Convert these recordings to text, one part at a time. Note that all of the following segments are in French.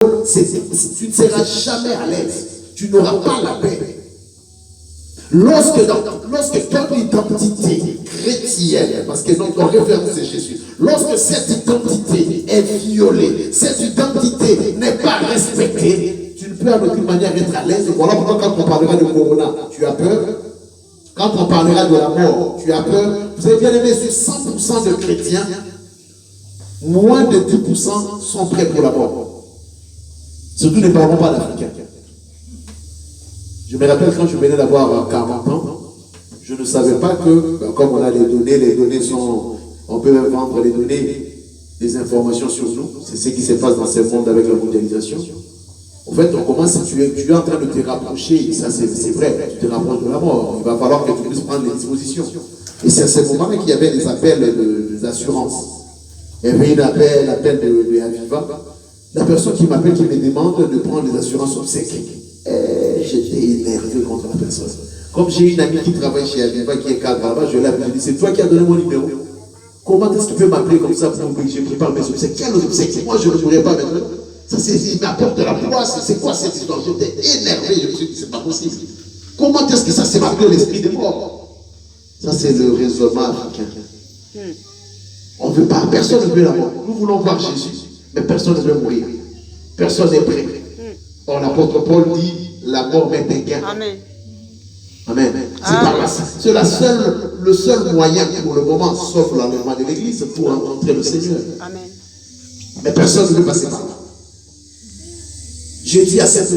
Paul, tu ne seras jamais à l'aise. Tu n'auras pas la paix. Lorsque ton identité chrétienne, parce que notre référence c'est Jésus, lorsque cette identité est violée, cette identité n'est pas respectée, tu ne peux en aucune manière être à l'aise. Voilà pourquoi quand on parlera de Corona, tu as peur. Quand on parlera de la mort, tu as peur. Vous avez bien aimé, sur 100% de chrétiens, moins de 10% sont prêts pour la mort. Surtout ne parlons pas d'Africains. Je me rappelle quand je venais d'avoir 40 ans, je ne savais pas que, comme on a les données sont, on peut même vendre les données, les informations sur nous. C'est ce qui se passe dans ce monde avec la mondialisation. En fait, on commence, tu es en train de te rapprocher, ça c'est vrai, tu te rapproches de la mort. Il va falloir que tu puisses prendre les dispositions. Et c'est à ce moment-là qu'il y avait des appels d'assurance. Il y avait l'appel de Aviva. La personne qui m'appelle, qui me demande de prendre les assurances obsèques. J'étais énervé contre la personne. Comme j'ai une amie qui travaille chez Aviva, qui est cadre là-bas, je l'ai appelé, je lui ai dit, c'est toi qui as donné mon numéro. Comment est-ce que tu peux m'appeler comme ça pour que je prépare mes obsèques? Quel obsèques? Moi, je ne pourrais pas maintenant. Ça, il m'apporte de la poisse. C'est quoi cette histoire? J'étais énervé. Je me suis dit, c'est pas possible. Comment est-ce que ça s'est marqué l'esprit des morts? Ça, c'est le raisonnement africain. On ne veut pas. Personne ne veut la mort. Nous voulons voir Jésus, mais personne ne veut mourir. Personne n'est prêt. Or, l'apôtre Paul dit, la mort m'est un gain. Amen. Amen. C'est le seul moyen pour le moment, sauf l'enlèvement de l'église, pour rencontrer le Seigneur. Amen. Mais personne ne veut passer par là. J'ai dit à cette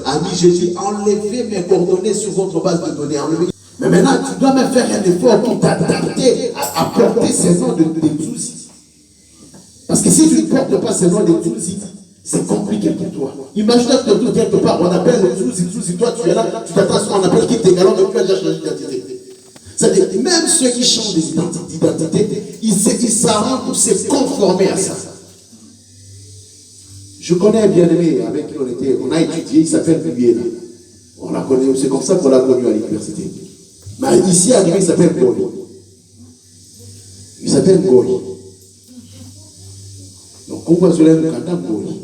amie, j'ai dit, enlevez mes coordonnées sur votre base de données. Enlevez. Mais maintenant, tu dois me faire un effort pour t'adapter à porter ces noms de Zouzi. Parce que si tu ne portes pas ces noms de Zouzi, c'est compliqué pour toi. Imagine que quelque part, on appelle Zouzi, toi tu es là, tu t'attends à ce qu'on appelle qui t'es galant, mais tu as déjà changé d'identité. C'est-à-dire, même ceux qui changent d'identité, ils s'arrangent pour se conformer à ça. Je connais un bien-aimé avec qui on a étudié, il s'appelle Bubiela. On l'a connu, c'est comme ça qu'on l'a connu à l'université. Mais ici, à Guinée, il s'appelle Goli. Il s'appelle Goli. Donc, on voit cela, le candidat Goli.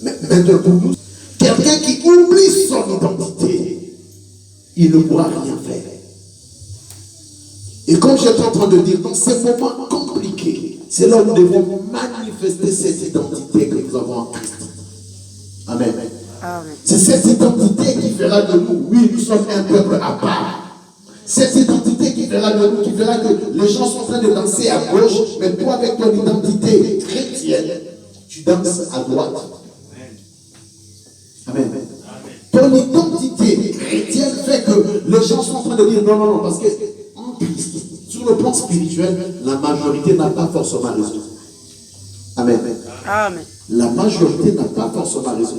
Mais maintenant, pour nous, quelqu'un qui oublie son identité, il ne pourra rien faire. Et comme j'étais en train de dire, dans ces moments compliqués, c'est là où nous devons manifester cette identité que nous avons en Christ. Amen. Amen. C'est cette identité qui fera de nous, oui, nous sommes un peuple à part. Cette identité qui fera de nous, qui fera que les gens sont en train de danser à gauche, mais toi, avec ton identité chrétienne, tu danses à droite. Amen. Ton identité chrétienne fait que les gens sont en train de dire non, parce que en Christ, sur le plan spirituel, la majorité n'a pas forcément raison. Amen. Amen. La majorité n'a pas forcément raison.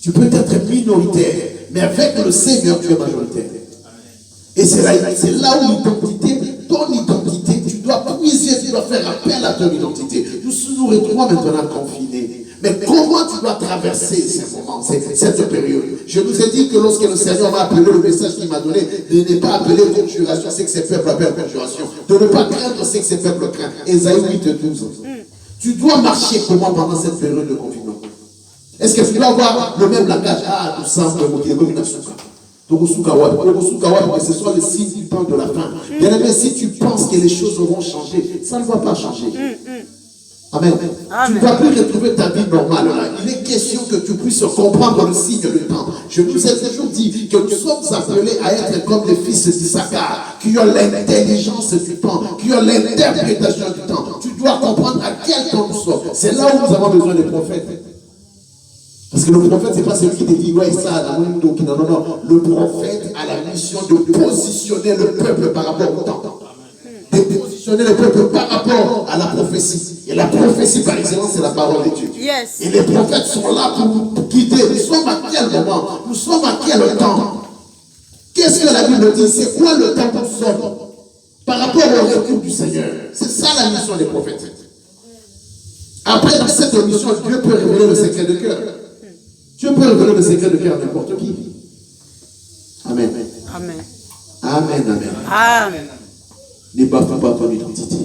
Tu peux être minoritaire, mais avec le Seigneur, tu es majoritaire. Et c'est là où ton identité, tu dois puiser, tu dois faire appel à ton identité. Nous retrouvons maintenant confinés. Mais comment tu dois traverser ces moments, cette période? Je vous ai dit que lorsque le Seigneur m'a appelé, le message qu'il m'a donné, de ne pas appeler conjuration, c'est que ces peuples appellent conjuration. De ne pas craindre, c'est que ces peuples craignent. Ésaïe 8:12. Tu dois marcher comment pendant cette période de confinement? Est-ce que tu dois avoir le même langage? Ah, tout simple, que ce soit le signe du temps de la fin. Bien aimé, si tu penses que les choses vont changer, ça ne va pas changer. Amen. Tu ne vas plus retrouver ta vie normale. Il est question que tu puisses comprendre le signe du temps. Je vous ai toujours dit que nous sommes appelés à être comme les fils d'Issachar, qui ont l'intelligence du temps, qui ont l'interprétation du temps. Tu dois comprendre à quel temps nous sommes. C'est là où nous avons besoin des prophètes. Parce que le prophète, ce n'est pas celui qui te dit, ouais, ça, non. Le prophète a la mission de positionner le peuple par rapport au temps. De positionner le peuple par rapport à la prophétie. Et la prophétie, par excellence, c'est la parole de Dieu. Yes. Et les prophètes sont là pour guider. Nous sommes à quel moment? Nous sommes à quel temps? Qu'est-ce que la Bible dit? C'est quoi le temps que nous sommes par rapport au retour du Seigneur? C'est ça la mission des prophètes. Après, dans cette mission, Dieu peut révéler le secret de cœur. Dieu peut révéler le secret de cœur à n'importe qui. Amen. Amen. Amen. Amen. Amen. Ne bafoue pas ton identité.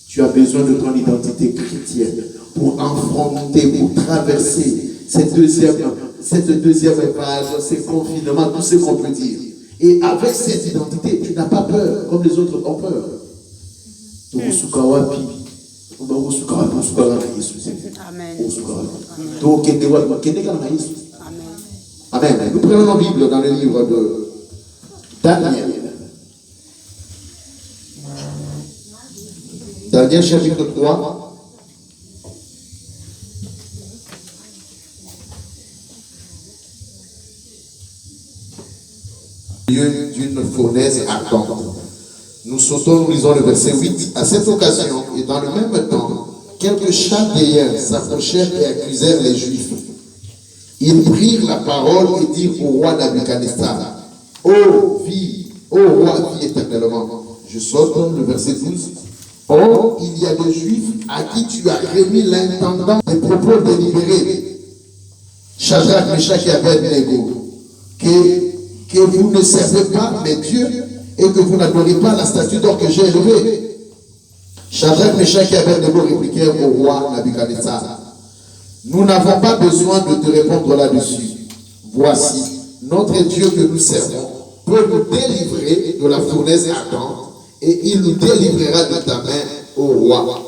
Tu as besoin de ton identité chrétienne. pour affronter, pour traverser cette deuxième phase, ces confinements, tout ce qu'on peut dire. Et avec cette identité, tu n'as pas peur, comme les autres ont peur. Amen. Amen. Nous prenons la Bible dans le livre de Daniel. Daniel chapitre 3. Lieu d'une fournaise ardente. Nous sautons, nous lisons le verset 8. À cette occasion, et dans le même temps, quelques Chaldéens s'approchèrent et accusèrent les Juifs. Ils prirent la parole et dirent au roi Nabuchodonosor, ô roi, vis éternellement. Je saute le verset 12. Or, il y a des Juifs à qui tu as remis l'intendant des propos délibérés. Shadrach, Meshach et Abednego, que vous ne servez pas mes dieux et que vous n'adorez pas la statue d'or que j'ai élevée. Shadrach, Meshach et Abednego répliquèrent au roi Nabuchodonosor, nous n'avons pas besoin de te répondre là-dessus. Voici, notre Dieu que nous servons peut nous délivrer de la fournaise ardente et il nous délivrera de ta main, ô roi.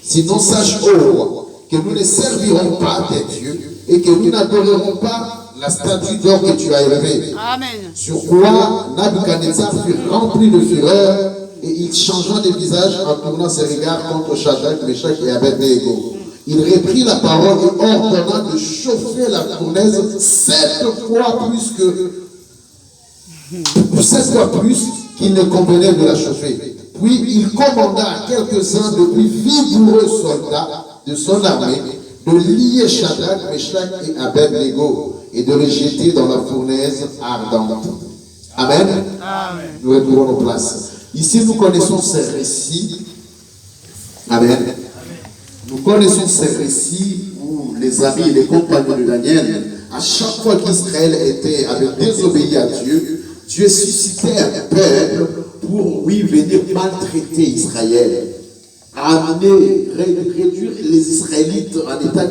Sinon, sache, ô roi, que nous ne servirons pas tes dieux et que nous n'adorerons pas la statue d'or que tu as élevée. Amen. Sur quoi Nabuchodonosor fut rempli de fureur et il changea de visage en tournant ses regards contre Shadrach, Meshach et Abednego. Il reprit la parole et ordonna de chauffer la fournaise 7 fois plus qu'il ne convenait de la chauffer. Puis il commanda à quelques-uns de plus vigoureux soldats de son armée de lier Shadrach, Meshach et Abednego et de les jeter dans la fournaise ardente. Amen. Amen. Nous retournons nos places. Ici, nous connaissons ces récits. Amen. Nous connaissons ces récits où les amis et les compagnons de Daniel, à chaque fois qu'Israël avait désobéi à Dieu, Dieu suscitait un peuple pour, venir maltraiter Israël, amener, réduire les Israélites en état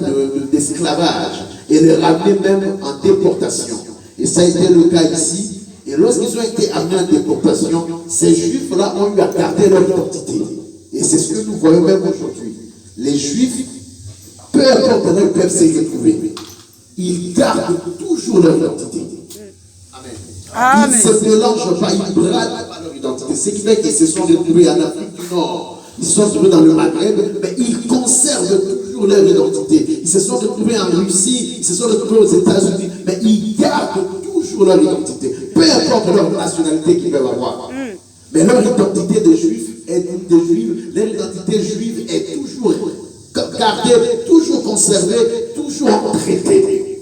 d'esclavage et les ramener même en déportation. Et ça a été le cas ici. Et lorsqu'ils ont été amenés en déportation, ces Juifs-là ont eu à garder leur identité. Et c'est ce que nous voyons même aujourd'hui. Les Juifs, peu importe où ils peuvent se retrouver, ils gardent toujours leur identité. Amen. Ils ne se mélangent pas, ils ne bradent pas leur identité. Ce qui fait qu'ils se sont retrouvés en Afrique du Nord, ils se sont retrouvés dans le Maghreb, mais ils conservent toujours leur identité. Ils se sont retrouvés en Russie, ils se sont retrouvés aux États-Unis, mais ils gardent toujours leur identité. Peu importe leur nationalité qu'ils peuvent avoir. Mais leur identité des Juifs, leur identité juive est toujours gardée, toujours conservée, toujours traitée.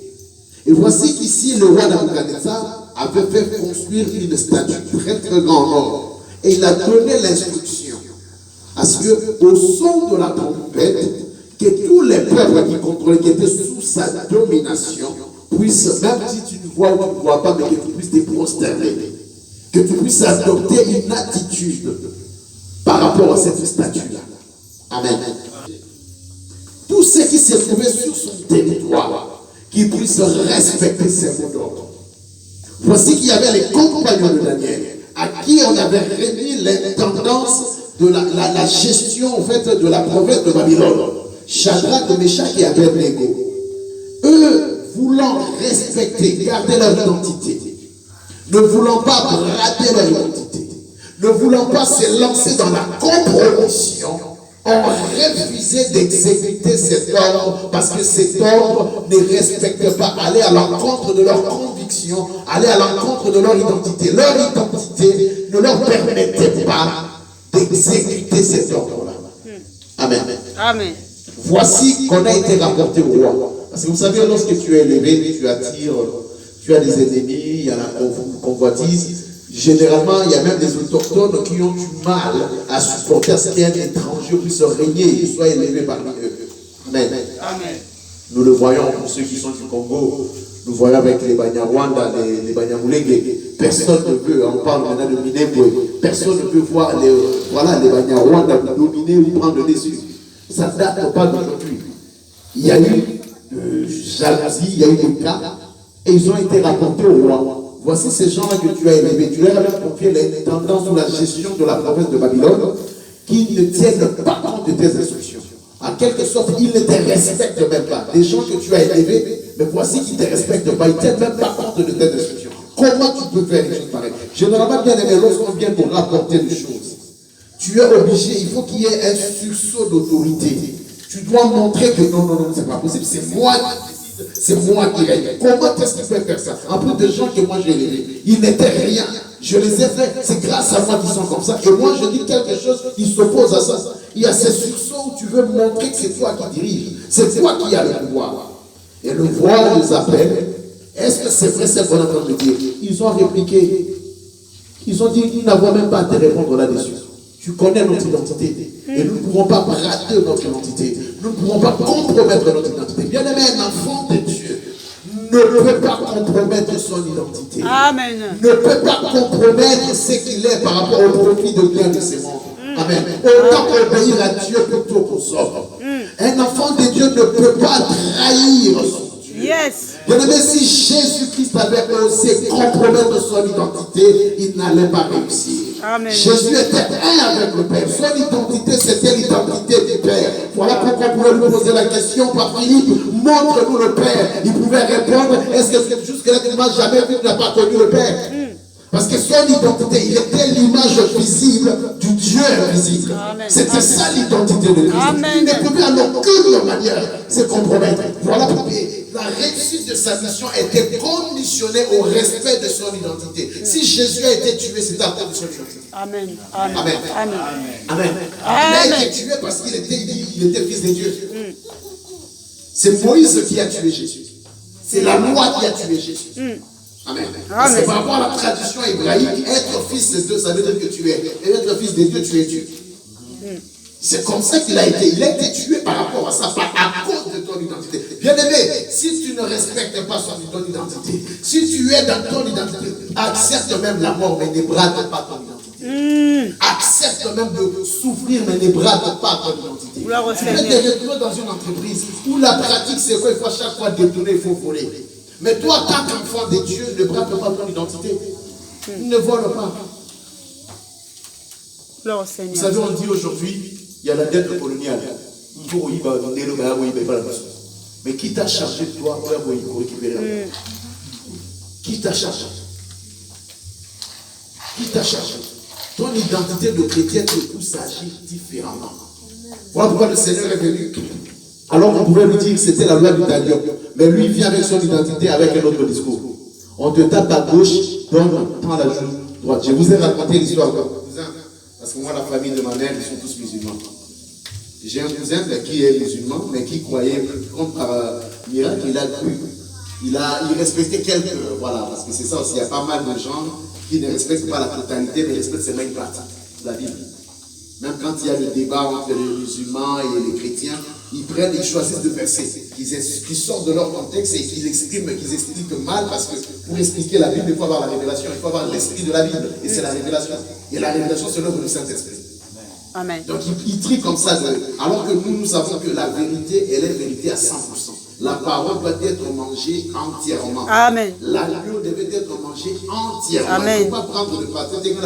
Et voici qu'ici, le roi Nabuchodonosor avait fait construire une statue très très grande en or. Et il a donné l'instruction à ce que, au son de la trompette, que tous les peuples qui contrôlaient, qui étaient sous sa domination, puissent, même si tu ne vois ou tu ne vois pas, mais que tu puisses te prosterner, que tu puisses adopter une attitude par rapport à cette statue-là. Amen. Tous ceux qui se trouvaient sur son territoire, qui puissent respecter ces mots d'ordre. Voici qu'il y avait les compagnons de Daniel, à qui on avait remis l'intendance de la gestion en fait, de la province de Babylone. Shadrach, Meshach et Abednego. Eux, voulant respecter, garder leur identité, ne voulant pas brader leur identité, ne voulant pas se lancer dans la compromission, ont refusé d'exécuter cet ordre parce que cet ordre ne respecte pas, aller à l'encontre de leurs convictions, aller à l'encontre de leur identité. Leur identité ne leur permettait pas d'exécuter cet ordre-là. Amen. Amen. Voici qu'on a été rapporté au roi. Parce que vous savez, lorsque tu es élevé, tu attires, tu as des ennemis, il y a la convoitise. Généralement, il y a même des autochtones qui ont du mal à supporter ce qu'un étranger puisse régner et soit élevé parmi eux. Amen. Amen. Nous le voyons pour ceux qui sont du Congo. Nous voyons avec les Banyarwanda, les Banyamulenge. Personne ne peut, on parle maintenant de Minembwe, personne ne peut voir les Banyarwanda dominer ou prendre le dessus. Ça ne date pas d'aujourd'hui. il y a eu de jalousie, il y a eu des cas, et ils ont été rapportés au roi. Voici ces gens-là que tu as élevés. Tu leur as même confié les tendances ou la gestion de la province de Babylone, qui ne tiennent pas compte de tes instructions. En quelque sorte, ils ne te respectent même pas. Les gens que tu as élevés, mais voici qu'ils ne te respectent pas. Ils ne tiennent même pas compte de tes instructions. Comment tu peux faire des choses pareilles? Généralement, bien aimé, lorsqu'on vient pour rapporter des choses, tu es obligé, il faut qu'il y ait un sursaut d'autorité. Tu dois montrer que non, c'est pas possible, c'est moi qui décide, c'est moi qui règne. Comment est-ce qu'il peut faire ça? En plus de gens que moi j'ai élevés, ils n'étaient rien. Je les ai faits, c'est grâce à moi qu'ils sont comme ça. Et moi je dis quelque chose, ils s'opposent à ça. Il y a ces sursauts où tu veux montrer que c'est toi qui dirige, c'est toi qui as le pouvoir. Et le roi les appelle. Est-ce que c'est vrai ce qu'on est en train de dire? Ils ont répliqué. Ils ont dit, nous n'avons même pas à te répondre là-dessus. Tu connais notre identité. Et nous ne pouvons pas brader notre identité. Nous ne pouvons pas compromettre notre identité. Bien aimé, un enfant de Dieu ne peut pas compromettre son identité. Amen. Ne peut pas compromettre ce qu'il est par rapport au profit de bien de ses membres. Amen. Autant obéir à Dieu plutôt qu'aux hommes. Un enfant de Dieu ne peut pas trahir son Dieu. Yes. Bien aimé, si Jésus-Christ avait osé compromettre son identité, il n'allait pas réussir. Amen. Jésus était un avec le Père. Son identité, c'était l'identité du Père. Voilà pourquoi on pouvait lui poser la question par Philippe, montre-nous le Père. Il pouvait répondre, est-ce que jusque-là tu ne m'as jamais vu, tu n'as pas connu le Père? Parce que son identité, il était l'image visible du Dieu invisible. C'était ça l'identité de Christ. Amen. Il ne pouvait en aucune manière se compromettre. Voilà pourquoi la réussite de sa mission était conditionnée au respect de son identité. Si Jésus a été tué, c'est à cause de son identité. Amen. Amen. Amen. Amen. Amen. Il a été tué parce qu'il était fils de Dieu. C'est Moïse qui a tué Jésus. C'est la loi qui a tué Jésus. Amen. Parce que par rapport à la tradition hébraïque, être fils de Dieu, ça veut dire que tu es. Et être fils de Dieu, tu es Dieu. C'est comme ça qu'il a été. Il a été tué par rapport à ça, pas à cause de ton identité. Bien aimé, si tu ne respectes pas ton identité, si tu es dans ton identité, accepte même la mort, mais ne brade pas ton identité. Accepte même de souffrir, mais ne brade pas ton identité. Tu peux te retrouver dans une entreprise où la pratique, c'est quoi? Il faut à chaque fois détourner, il faut voler. Mais toi, tant qu'enfant de Dieu, ne brade pas ton identité. Ne vole pas. Vous savez, on dit aujourd'hui, il y a la dette coloniale. Mais qui t'a chargé de toi pour récupérer la dette? Qui t'a chargé? Qui t'a chargé? Ton identité de chrétien te pousse à agir différemment. Voilà pourquoi le Seigneur est venu. Alors on pouvait lui dire que c'était la loi du talion. Mais lui, il vient avec son identité, avec un autre discours. On te tape à gauche, prends la joue droite. Je vous ai raconté l'histoire de mon cousin. Parce que moi, la famille de ma mère, ils sont tous musulmans. J'ai un cousin qui est musulman, mais qui croyait, comme par miracle, il a cru. Il respectait quelques. Voilà, parce que c'est ça aussi. Il y a pas mal de gens qui ne respectent pas la totalité, mais respectent seulement une partie de la Bible. Même quand il y a le débat entre les musulmans et les chrétiens, ils choisissent deux versets qui sortent de leur contexte et qu'ils expliquent mal, parce que pour expliquer la Bible, il faut avoir la révélation, il faut avoir l'esprit de la Bible, et c'est la révélation. Et la révélation, c'est l'œuvre du Saint-Esprit. Amen. Donc ils trient comme ça, alors que nous savons que la vérité, elle est vérité à 100%. La parole doit être mangée entièrement. Amen. L'agneau devait être mangé entièrement. Amen. Il ne faut pas prendre le pâté, il faut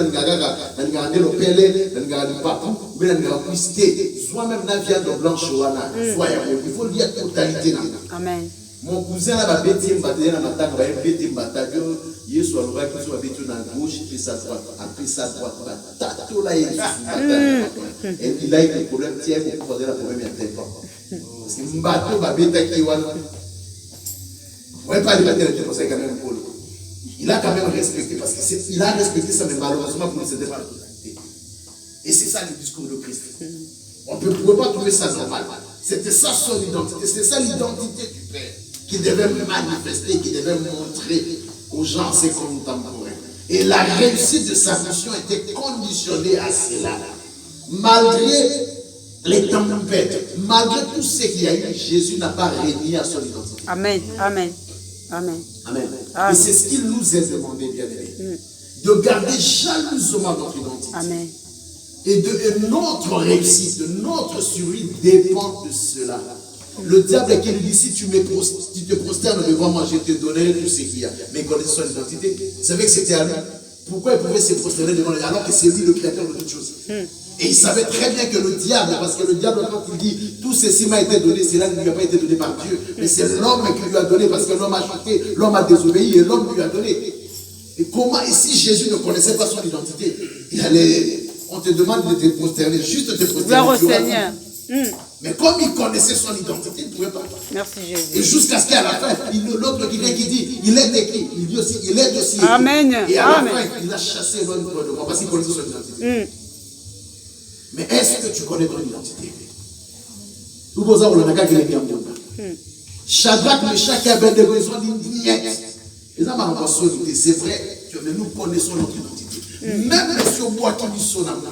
garder le pélé, il faut garder le papou, mais il faut puister. Soit même la viande blanche, il faut lire la totalité. Amen. Mon cousin là va bêter la matin, va bêter la matin, il soit le roi qui soit bêté dans la gauche, puis sa droite, après sa droite, tato là, et il a eu des problèmes, tiens, pour poser la problème, il y a des temps. Parce que Mbato va bêter qui va. On ne va pas débattre avec le conseil quand même pour le. Il a quand même respecté, parce qu'il a respecté ça, mais malheureusement pour lui, c'était pas le. Et c'est ça le discours de Christ. On ne pouvait pas trouver ça normal. C'était ça son identité, c'était ça l'identité du Père, qui devait manifester, qui devait montrer aux gens ses contemporains. Et la réussite de sa mission était conditionnée à cela. Malgré les tempêtes, malgré tout ce qu'il y a eu, Jésus n'a pas régné à son identité. Amen. Amen. Amen. Amen. Amen. Et c'est ce qu'il nous est demandé, bien aimé. De garder jalousement notre identité. Amen. Et notre réussite, notre survie dépend de cela. Le diable qui lui dit, si tu te prosternes devant moi, je te donnerai tout ce qu'il y a. Mais il connaissait son identité. Vous savez que c'était à lui. Pourquoi il pouvait se prosterner devant lui alors que c'est lui le créateur de toutes choses? Et il savait très bien que le diable, parce que le diable, quand il dit tout ceci m'a été donné, cela ne lui a pas été donné par Dieu, mais c'est l'homme qui lui a donné, parce que l'homme a chuté, l'homme a désobéi et l'homme lui a donné. Et comment, et si Jésus ne connaissait pas son identité, on te demande de te prosterner, juste de te prosterner. Gloire au Seigneur. Mais comme il connaissait son identité, il ne pouvait pas. Merci Jésus. Et jusqu'à ce qu'à la fin, l'autre qui vient qui dit, il est écrit, il dit aussi, il est aussi écrit. Amen. Et à Amen. la fin, il a chassé l'homme de moi parce qu'il connaissait son identité. Mais est-ce que tu connais ton identité? Shadrach, Meshach et Abednego, ils ont dit niet. C'est vrai, mais nous connaissons notre identité. Même sur moi qui lui sonne à moi.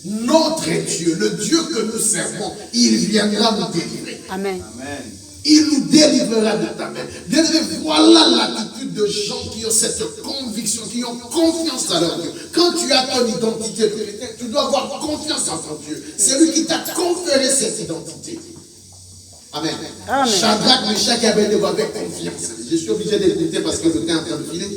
Notre Dieu, le Dieu que nous servons, il viendra nous délivrer. Amen. Il nous délivrera de ta main. Voilà l'attitude de gens qui ont cette conviction, qui ont confiance à leur Dieu. Quand tu as ton identité de chrétien, tu dois avoir confiance en ton Dieu. C'est lui qui t'a conféré cette identité. Amen. Amen. Shadrach, Meshach et Abednego avaient confiance. Je suis obligé d'écouter parce que le temps est en train de filer.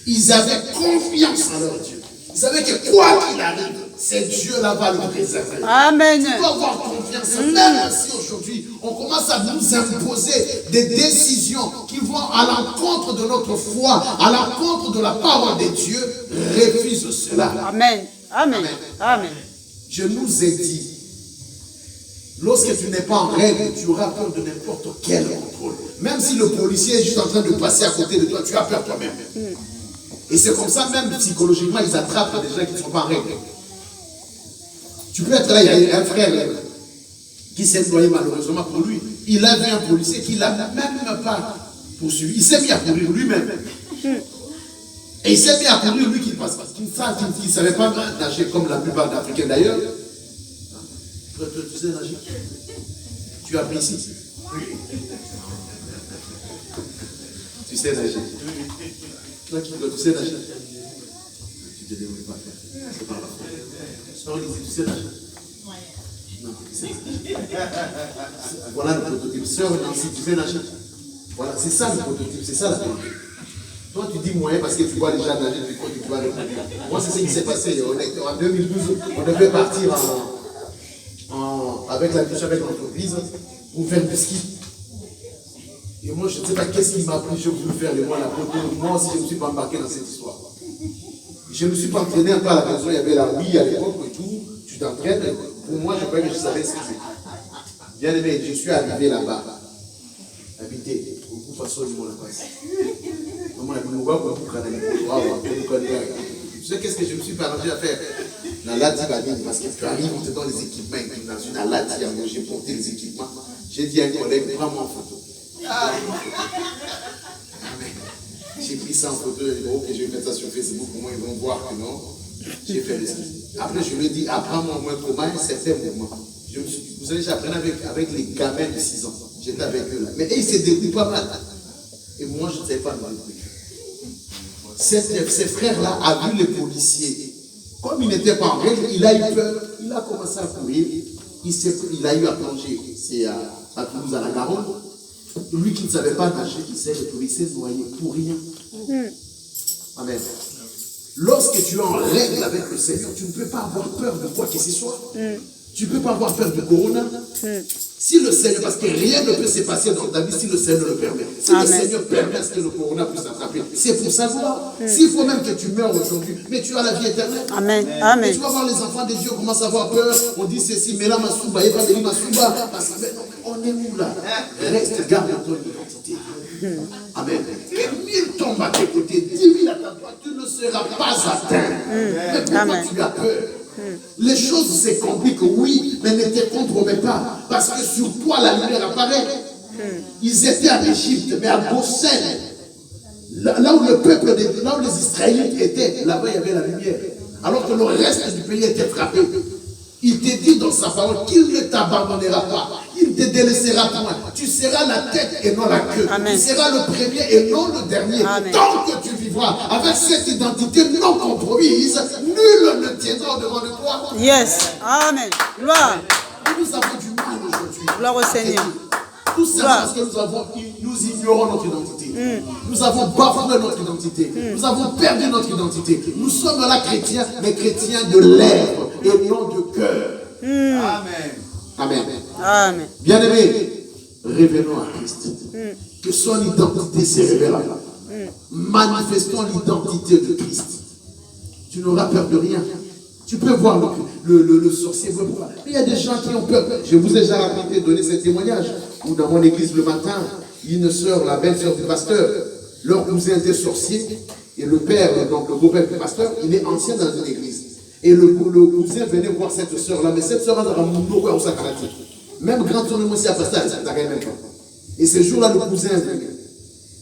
Ils avaient confiance en leur Dieu. Ils savaient que quoi qu'il arrive, c'est Dieu là va le préserver. Amen. Tu dois avoir confiance. Même si aujourd'hui, on commence à nous imposer des décisions qui vont à l'encontre de notre foi, à l'encontre de la parole de Dieu, refuse cela. Amen. Amen. Amen. Je nous ai dit, lorsque tu n'es pas en règle, tu auras peur de n'importe quel contrôle. Même si le policier est juste en train de passer à côté de toi, tu as peur toi-même. Et c'est comme ça, même psychologiquement, ils attrapent des gens qui ne sont pas en règle. Tu peux être là, il y a un frère qui s'est noyé malheureusement pour lui. Il a vu un policier qui ne l'a même pas poursuivi. Il s'est mis à courir lui-même. Et il s'est mis à courir lui qui ne savait pas nager comme la plupart d'Africains d'ailleurs. Tu sais nager? Tu as appris ici? Tu sais nager? Toi qui tu sais nager? Tu te débrouilles pas. C'est pas grave. Tu sais nager? Non, tu sais nager. Voilà le prototype. Sœur Nancy, tu sais nager? Voilà, c'est ça le prototype, c'est ça la vérité. Toi tu dis moyen parce que tu vois déjà nager, tu crois que tu vas le faire. Moi c'est ce qui s'est passé. En 2012, on devait partir avec la mission avec l'entreprise pour faire du ski. Et moi, je ne sais pas qu'est-ce qui m'a pris, je voulais faire le moi la photo. Moi aussi, je ne me suis pas embarqué dans cette histoire. Je ne me suis pas entraîné un peu à la maison, il y avait la Wii à l'époque et tout. Tu t'entraînes. Pour moi, je croyais que je savais ce que c'est. Bien aimé, je suis arrivé là-bas. Habité, beaucoup de façons du monde là-bas. Tu sais qu'est-ce que je me suis arrangé à faire? La lati badine, parce que tu arrives, on te donne les équipements, dans une lati, j'ai porté les équipements. J'ai dit à un collègue, prends-moi en photo. J'ai pris ça en photo, et je vais mettre ça sur Facebook, pour moi ils vont voir que non, j'ai fait le ski. Après je lui ai dit, apprends-moi au moins comment un certain mouvement. Vous savez, j'apprenais avec les gamins de 6 ans. J'étais avec eux là. Mais ils se débrouillent pas mal. Et moi je ne savais pas me débrouiller. Ces frères-là ont vu les policiers. Comme il n'était pas en règle, il a eu peur. Il a commencé à courir. Il a eu à plonger. C'est à Toulouse, à la Garonne. Lui qui ne savait pas nager, il s'est retrouvé, noyé pour rien. Amen. Lorsque tu es en règle avec le Seigneur, tu ne peux pas avoir peur de quoi que ce soit. Tu ne peux pas avoir peur du corona. Si le Seigneur, parce que rien ne peut se passer dans ta vie si le Seigneur le permet. Si le Seigneur permet à ce que le corona puisse t'attraper, c'est pour sa gloire. S'il faut même que tu meurs aujourd'hui, mais tu as la vie éternelle. Amen. Et Amen. tu vas voir les enfants de Dieu commencent à avoir peur. On dit ceci, mais là, Masouba, et pas de Masouba. Parce que on est où là? Reste, garde ton identité. Amen. Que 1000 tombent à tes côtés, 10 000 à ta droite, tu ne seras pas atteint. Mais pourquoi tu as peur? Les choses se compliquent, oui, mais ne te compromets pas. Parce que sur toi, la lumière apparaît. Ils étaient en Égypte, mais à Goshen, là où le peuple, là où les Israélites étaient, là-bas il y avait la lumière. Alors que le reste du pays était frappé. Il te dit dans sa parole qu'il ne t'abandonnera pas. Il ne te délaissera point. Tu seras la tête et non la queue. Amen. Tu seras le premier et non le dernier. Amen. Tant que tu vivras avec cette identité non compromise, nul ne tiendra devant de toi. Yes. Amen. Gloire. Nous avons du mal aujourd'hui. Gloire au Seigneur. Tout ça parce que nous ignorons notre identité. Nous avons bafoué notre identité. Nous avons perdu notre identité. Nous sommes là chrétiens, mais chrétiens de lèvres et non de cœur. Amen. Amen. Amen. Bien-aimés, révélons à Christ. Que son identité se révèle à nous. Manifestons l'identité de Christ. Tu n'auras peur de rien. Tu peux voir le sorcier. Il y a des gens qui ont peur. Je vous ai déjà raconté, donné ce témoignage. Ou dans mon église le matin, une sœur, la belle-sœur du pasteur, leur cousin était sorcier. Et le père, donc le beau-père du pasteur, il est ancien dans une église. Et le cousin venait voir cette sœur-là. Mais cette sœur-là, même grand tournement ici à pasteur, ça n'a rien même pas. Et ce jour-là, le cousin venu.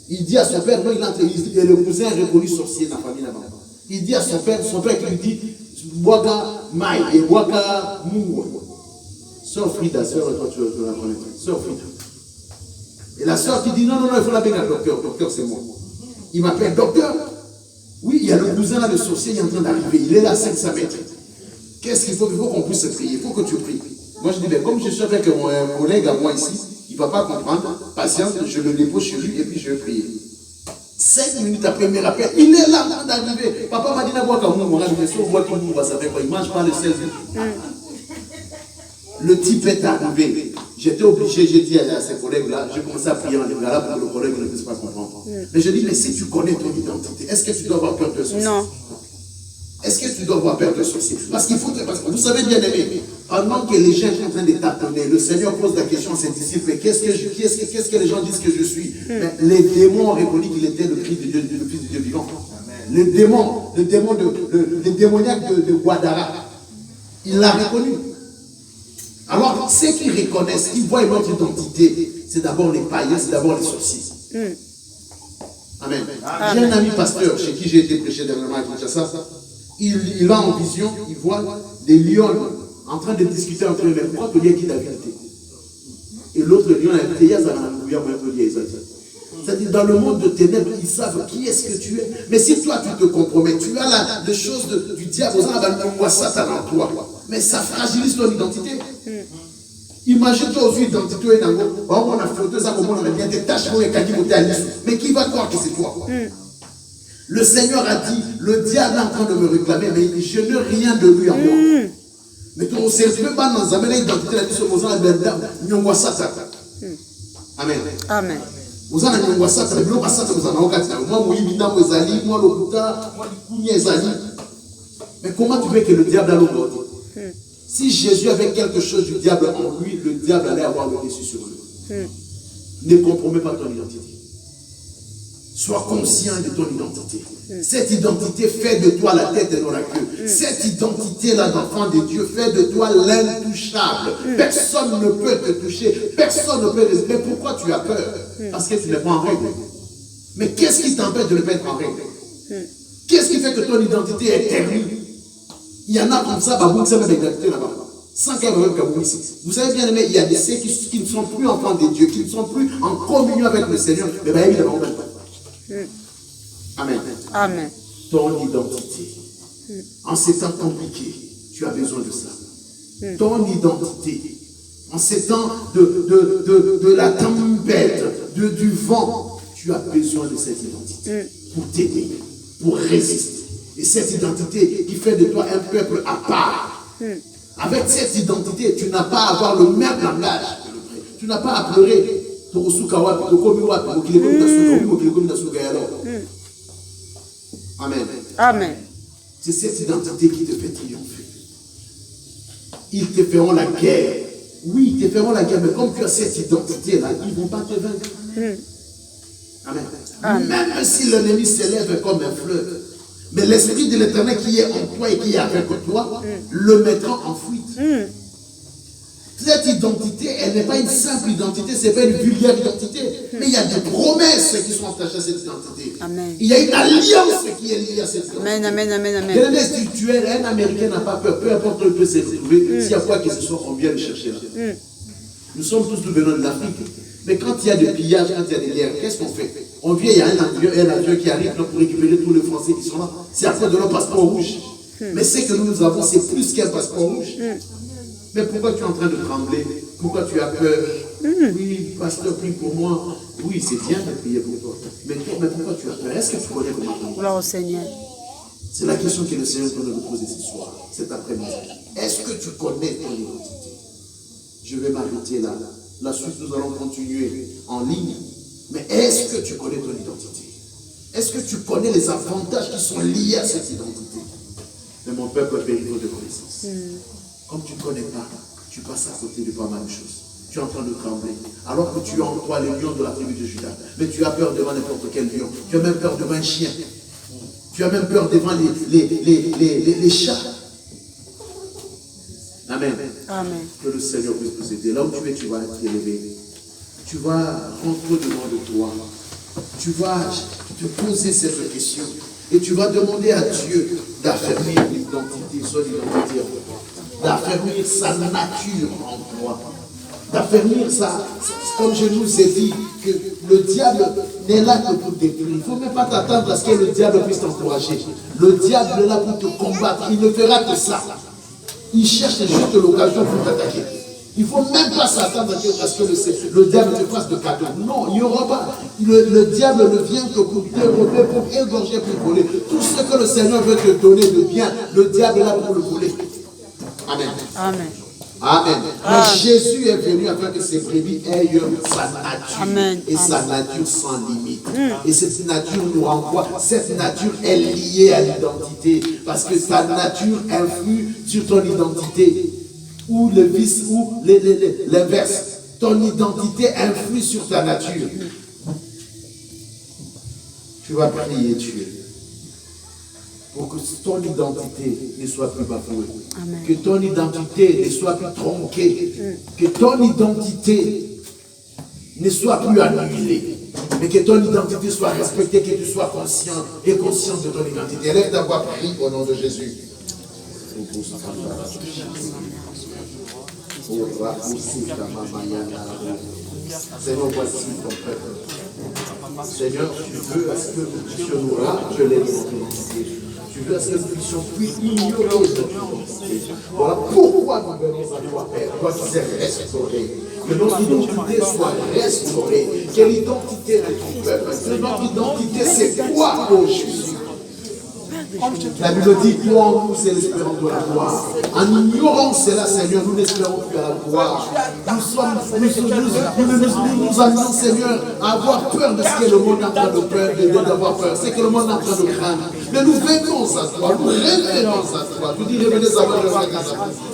Il dit à son père, non, il entre, et le cousin est reconnu sorcier dans la famille là-bas. Il dit à son père qui lui dit, Boaka Maï et Boaka Mou. Sœur Frida, sœur, toi tu la connais. Sœur Frida. Et la sœur qui dit, non, il faut l'appeler un docteur. Docteur, c'est moi. Il m'appelle docteur. Oui, il y a le cousin là, le sorcier, il est en train d'arriver. Il est là à 500 mètres. Qu'est-ce qu'il faut? Il faut qu'on puisse prier. Il faut que tu pries. Moi, je dis, ben, comme je suis avec un collègue à moi ici, il ne va pas comprendre. Patience, je le dépose chez lui et puis je vais prier. 5 minutes après, il me rappelle, il est là en train d'arriver. Papa m'a dit, il mange pas le 16. Le type est arrivé. J'étais obligé, j'ai dit à ces collègues-là, j'ai commencé à prier en lingala pour que le collègue ne puisse pas comprendre. Mais je dis, mais si tu connais ton identité, est-ce que tu dois avoir peur de sorcier? Non. Est-ce que tu dois avoir peur de sorcier? Parce qu'il faut que, parce que vous savez bien aimé, pendant que les gens sont en train de tâtonner, le Seigneur pose la question à ses disciples, qu'est-ce que les gens disent que je suis? Mais les démons ont reconnu qu'il était le Fils de Dieu, le Fils de Dieu vivant. Le démoniaque de Guadara, il l'a reconnu. Alors, ceux qui reconnaissent, qui voient notre identité, c'est d'abord les païens, c'est d'abord les sorciers. Amen. J'ai un ami pasteur chez qui j'ai été prêché dernièrement à Kinshasa. Il a en vision, il voit des lions en train de discuter entre eux. Mais pourquoi tu dis qui t'a vérité? Et l'autre lion a dit, c'est-à-dire, dans le monde de ténèbres, ils savent qui est-ce que tu es. Mais si toi, tu te compromets, tu as des choses du diable, en toi. Mais ça fragilise ton identité. Imagine-toi aussi l'identité, on a photo ça, on a bien des tâches, mais qui va croire que c'est toi? Le Seigneur a dit, le diable est en train de me réclamer, mais je n'ai rien de lui en moi. Mais tu ne sais pas dans la identité, Amen. Amen. Vous en avez un ça, vous mais comment tu veux que le diable a l'autre? Si Jésus avait quelque chose du diable en lui, le diable allait avoir le dessus sur lui. Ne compromets pas ton identité. Sois conscient de ton identité. Cette identité fait de toi la tête et non la queue. Cette identité-là d'enfant de Dieu fait de toi l'intouchable. Personne ne peut te toucher. Personne ne peut résister. Mais pourquoi tu as peur? Parce que tu n'es pas en règle. Mais qu'est-ce qui t'empêche de ne pas être en règle? Qu'est-ce qui fait que ton identité est ternie? Il y en a comme ça, ça va d'identité là-bas. Sans qu'il y ait ici. Vous savez bien aimé, il y a des ceux qui ne sont plus enfants de Dieu, qui ne sont plus en communion avec le Seigneur. Mais bien évidemment, Amen. Amen. Ton identité. En ces temps compliqués, tu as besoin de ça. Ton identité. En ces temps de la tempête, du vent, tu as besoin de cette identité. Pour t'aider, pour résister. Et cette identité qui fait de toi un peuple à part. Avec cette identité, tu n'as pas à avoir le même langage. Tu n'as pas à pleurer. Amen. Amen. C'est cette identité qui te fait triompher. Ils te feront la guerre. Oui, ils te feront la guerre, mais comme tu as cette identité-là, ils ne vont pas te vaincre. Amen. Amen. Même si l'ennemi s'élève comme un fleuve, mais l'esprit de l'Éternel qui est en toi et qui est avec toi, le mettra en fuite. Cette identité, elle n'est pas une simple identité, ce n'est pas une vulgaire identité. Mais il y a des promesses qui sont attachées à cette identité. Amen. Il y a une alliance qui est liée à cette identité. Amen, amen, amen, amen. Si tu es un Américain, n'a pas peur, peu importe où il peut se trouver, s'il y a quoi que ce soit, on vient le chercher là. Nous sommes tous venus de l'Afrique. Mais quand il y a des pillages, quand il y a des guerres, qu'est-ce qu'on fait? On vient, il y a un avion qui arrive pour récupérer tous les Français qui sont là. C'est à cause de leur passeport rouge. Mais ce que nous avons, c'est plus qu'un passeport rouge. Mais pourquoi tu es en train de trembler? Pourquoi tu as peur? Oui, pasteur, prie pour moi. Oui, c'est bien de prier pour toi. Mais pourquoi tu as peur? Est-ce que tu connais comment prier? Gloire au Seigneur. C'est la question que le Seigneur peut nous poser ce soir, cet après-midi. Est-ce que tu connais ton identité? Je vais m'arrêter là. La suite, nous allons continuer en ligne. Mais est-ce que tu connais ton identité? Est-ce que tu connais les avantages qui sont liés à cette identité? Mais mon peuple périt de connaissance. Comme tu ne connais pas, tu passes à côté de pas mal de choses. Tu es en train de trembler. Alors que tu as en toi les lions de la tribu de Juda. Mais tu as peur devant n'importe quel lion. Tu as même peur devant un chien. Tu as même peur devant les chats. Amen. Amen. Que le Seigneur puisse nous aider. Là où tu es, tu vas être élevé. Tu vas rentrer devant de toi. Tu vas te poser cette question. Et tu vas demander à Dieu d'affermir l'identité, son identité en toi. D'affermir sa nature en toi. D'affermir ça, comme je nous ai dit, que le diable n'est là que pour détruire. Il ne faut même pas t'attendre à ce que le diable puisse t'encourager. Le diable est là pour te combattre. Il ne fera que ça. Il cherche juste l'occasion pour t'attaquer. Il ne faut même pas s'attendre à ce que le diable te fasse de cadeau. Non, il n'y aura pas. Le diable ne vient que pour dérober, pour égorger, pour voler. Tout ce que le Seigneur veut te donner de bien, le diable est là pour le voler. Amen. Amen. Amen. Mais Jésus est venu afin que ses brebis aient sa nature. Amen. Et sa nature sans limite. Et cette nature nous rend quoi? Cette nature est liée à l'identité. Parce que sa nature influe sur ton identité. Ou le vice, ou l'inverse. Ton identité influe sur ta nature. Tu vas prier Dieu pour que ton identité ne soit plus bafouée. Amen. Que ton identité ne soit plus tronquée. Que ton identité ne soit plus annulée. Mais que ton identité soit respectée, que tu sois conscient et consciente de ton identité. Lève ta voix, prie au nom de Jésus. Seigneur, voici ton peuple. Seigneur, tu veux à ce que nous puissions nous rappeler notre identité. Tu veux à ce que nous puissions plus ignorer notre identité. Voilà pourquoi nous venons à toi, Père, toi qui sais restaurer. Que notre identité soit restaurée. Que l'identité de ton peuple, que notre identité c'est toi, ô Jésus. La Bible dit, toi en nous, c'est l'espérance de la gloire. En ignorant cela, Seigneur, nous n'espérons plus à la gloire. Nous amenons, Seigneur, à avoir peur de ce que le monde est en train de peur, d'avoir peur. C'est que le monde est en train de craindre. Mais nous venons à toi, nous revenons à toi. Tu dis, revenez à moi,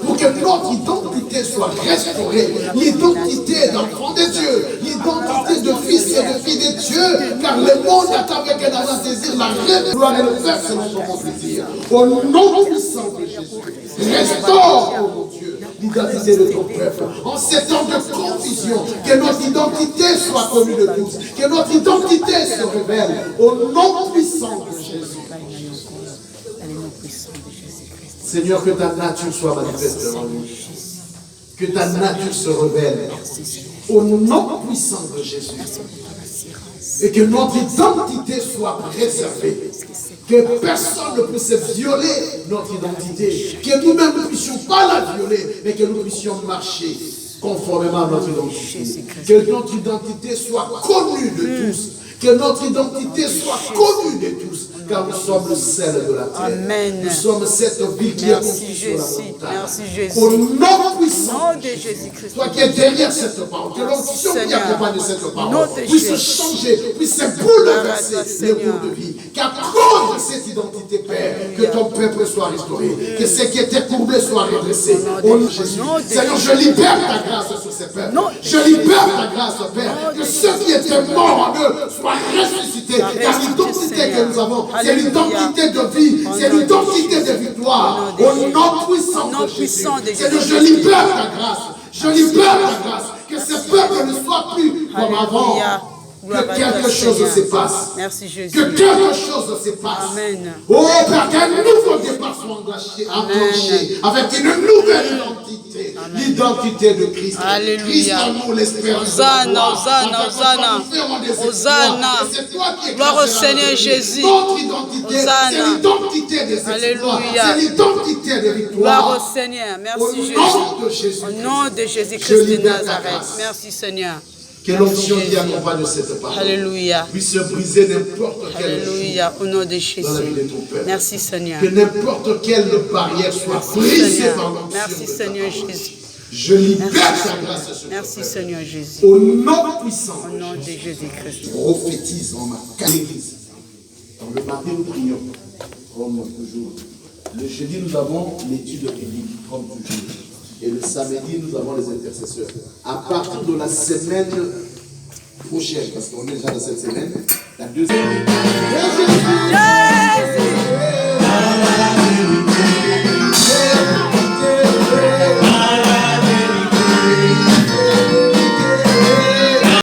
pour que notre identité soit restaurée. L'identité d'enfant de Dieu, l'identité de fils et de fille de Dieu. Car le monde attend avec un ardent désir la gloire et le faire selon son plaisir. Au nom puissant de Jésus, restaure, oh mon Dieu, l'identité de ton peuple. En ces temps de confusion, que notre identité soit connue de tous, que notre identité se révèle. Au nom puissant de Jésus. Seigneur, que ta nature soit manifeste en nous. Que ta nature se révèle. Au nom puissant de Jésus. Et que notre identité soit préservée. Que personne ne puisse violer notre identité. Que nous-mêmes ne puissions pas la violer, mais que nous puissions marcher conformément à notre identité. Que notre identité soit connue de tous. Que notre identité soit connue de tous. Car nous sommes le sel de la terre. Amen. Nous sommes cette vie qui est construite sur la montagne. Merci Jésus. Au nom puissant de Jésus-Christ. Toi qui es derrière cette parole, que l'onction qui accompagne cette parole puisse Jésus. changer, puisse bouleverser les cours de vie. Qu'à cause de cette identité, Père, que ton peuple soit restauré. Que ce qui était courbé soit redressé. Au nom de Jésus. Seigneur, je libère ta grâce sur ces peuples. Je libère ta grâce, Père. Que ceux qui étaient morts en eux soient ressuscités. Car l'identité que nous avons, c'est l'identité de vie, c'est l'identité de victoire. Au nom puissant de Jésus. Seigneur, je libère ta grâce. Je libère ta grâce. Que ce peuple ne soit plus comme avant. Que quelque chose se passe. Merci Jésus. Que quelque chose se passe. Amen. Oh Père, qu'un nouveau départ soit enclenché avec une nouvelle identité. l'identité de Christ. Alléluia. Christ en nous, l'espérance. Hosanna, Hosanna, Hosanna. Hosanna. Gloire au Seigneur Jésus. Notre identité, Hosanna. c'est l'identité des exploits. Alléluia. C'est l'identité de victoire. Gloire au Seigneur. Merci Au Jésus. nom de Jésus. Au nom de Je Jésus-Christ de libère ta Nazareth. grâce. Merci Seigneur. Que l'onction qui accompagne cette parole Alléluia. puisse briser n'importe quel Alléluia. Au nom de Jésus. dans la vie de ton Père. Merci Seigneur. Que n'importe quelle barrière soit brisée Seigneur. par l'onction. Merci de ta Seigneur parole. Jésus. Je libère Merci ta grâce sur ton Merci Père. Seigneur Jésus. Au nom puissant. Au nom de Jésus-Christ. Prophétise en ma église. Dans le matin, nous prions, comme toujours. Le jeudi, nous avons l'étude biblique, comme toujours. Et le samedi, nous avons les intercesseurs. À partir de la semaine prochaine, parce qu'on est déjà dans cette semaine, la deuxième.